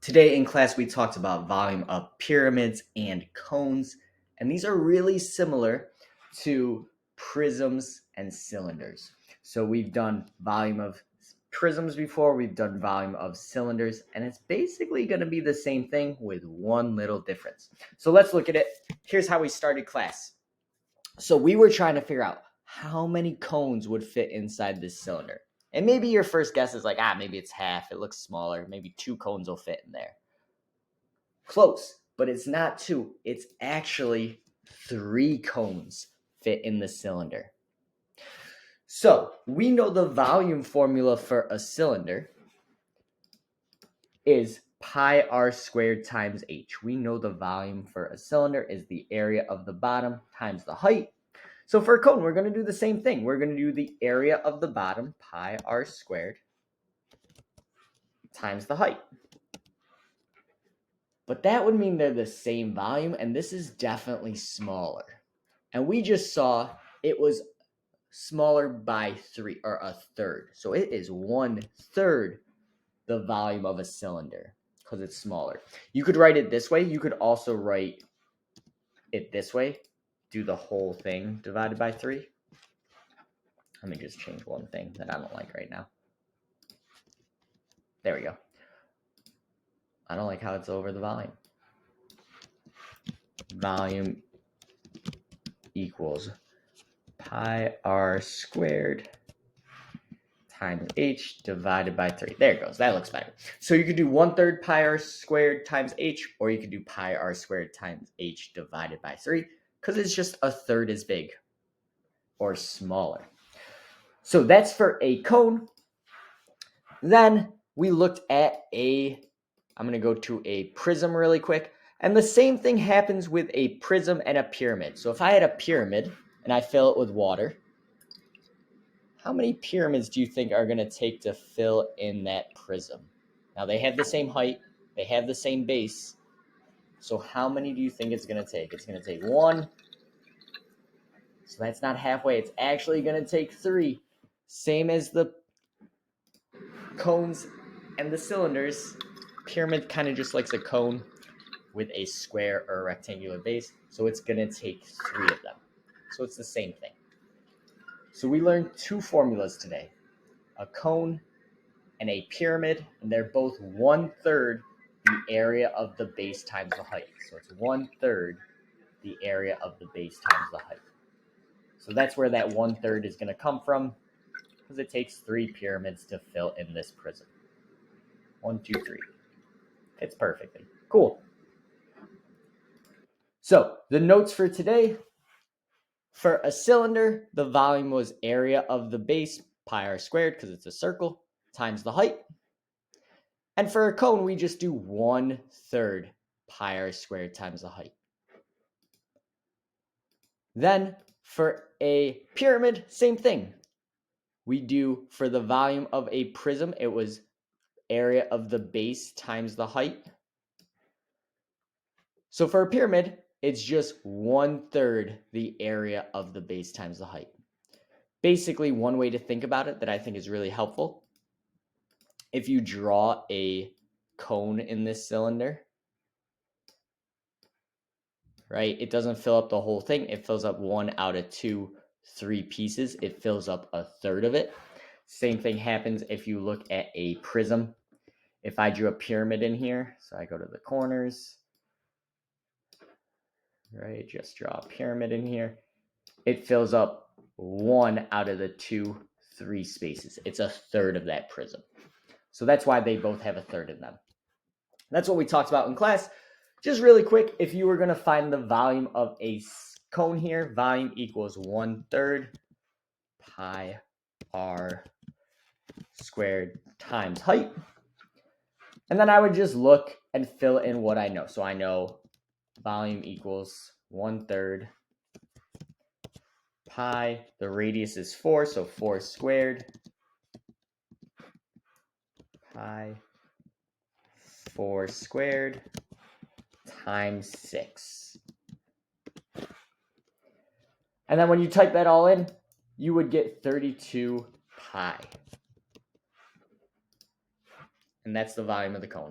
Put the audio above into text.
Today in class, we talked about volume of pyramids and cones, and these are really similar to prisms and cylinders. So we've done volume of prisms before, we've done volume of cylinders, and it's basically going to be the same thing with one little difference. So let's look at it. Here's how we started class. So we were trying to figure out how many cones would fit inside this cylinder. And maybe your first guess is like, maybe it's half. It looks smaller. Maybe 2 cones will fit in there. Close, but it's not 2. It's actually 3 cones fit in the cylinder. So we know the volume formula for a cylinder is pi r squared times h. We know the volume for a cylinder is the area of the bottom times the height. So for a cone, we're going to do the same thing. We're going to do the area of the bottom, pi r squared, times the height. But that would mean they're the same volume, and this is definitely smaller. And we just saw it was smaller by 3, or a third. So it is 1/3 the volume of a cylinder because it's smaller. You could write it this way. You could also write it this way. Do the whole thing divided by 3. Let me just change one thing that I don't like right now. There we go. I don't like how it's over the volume. Volume equals pi r squared times h divided by 3. There it goes. That looks better. So you could do 1/3 pi r squared times h, or you could do pi r squared times h divided by 3, because it's just a third as big or smaller. So that's for a cone. Then we looked at I'm going to go to a prism really quick. And the same thing happens with a prism and a pyramid. So if I had a pyramid and I fill it with water, how many pyramids do you think are going to take to fill in that prism? Now, they have the same height. They have the same base. So how many do you think it's going to take? It's going to take 1. So that's not halfway. It's actually going to take 3. Same as the cones and the cylinders. Pyramid kind of just likes a cone with a square or a rectangular base. So it's going to take 3 of them. So it's the same thing. So we learned 2 formulas today, a cone and a pyramid, and they're both 1/3 the area of the base times the height. So it's 1/3 the area of the base times the height. So that's where that 1/3 is going to come from, because it takes 3 pyramids to fill in this prism. 1, 2, 3. Fits perfectly. Cool. So the notes for today: for a cylinder, the volume was area of the base, pi r squared, because it's a circle, times the height. And for a cone, we just do 1/3 pi r squared times the height. Then for a pyramid, same thing. We do, for the volume of a prism, it was area of the base times the height. So for a pyramid, it's just 1/3 the area of the base times the height. Basically, one way to think about it that I think is really helpful: if you draw a cone in this cylinder, right, it doesn't fill up the whole thing. It fills up 1 out of 2, 3 pieces. It fills up 1/3 of it. Same thing happens if you look at a prism. If I drew a pyramid in here, so I go to the corners, right, just draw a pyramid in here. It fills up 1 out of the 2, 3 spaces. It's 1/3 of that prism. So that's why they both have 1/3 in them. That's what we talked about in class. Just really quick, if you were going to find the volume of a cone here, volume equals 1/3 pi r squared times height. And then I would just look and fill in what I know. So I know volume equals 1/3 pi. The radius is 4, so 4 squared pi 4 squared times 6. And then when you type that all in, you would get 32 pi. And that's the volume of the cone.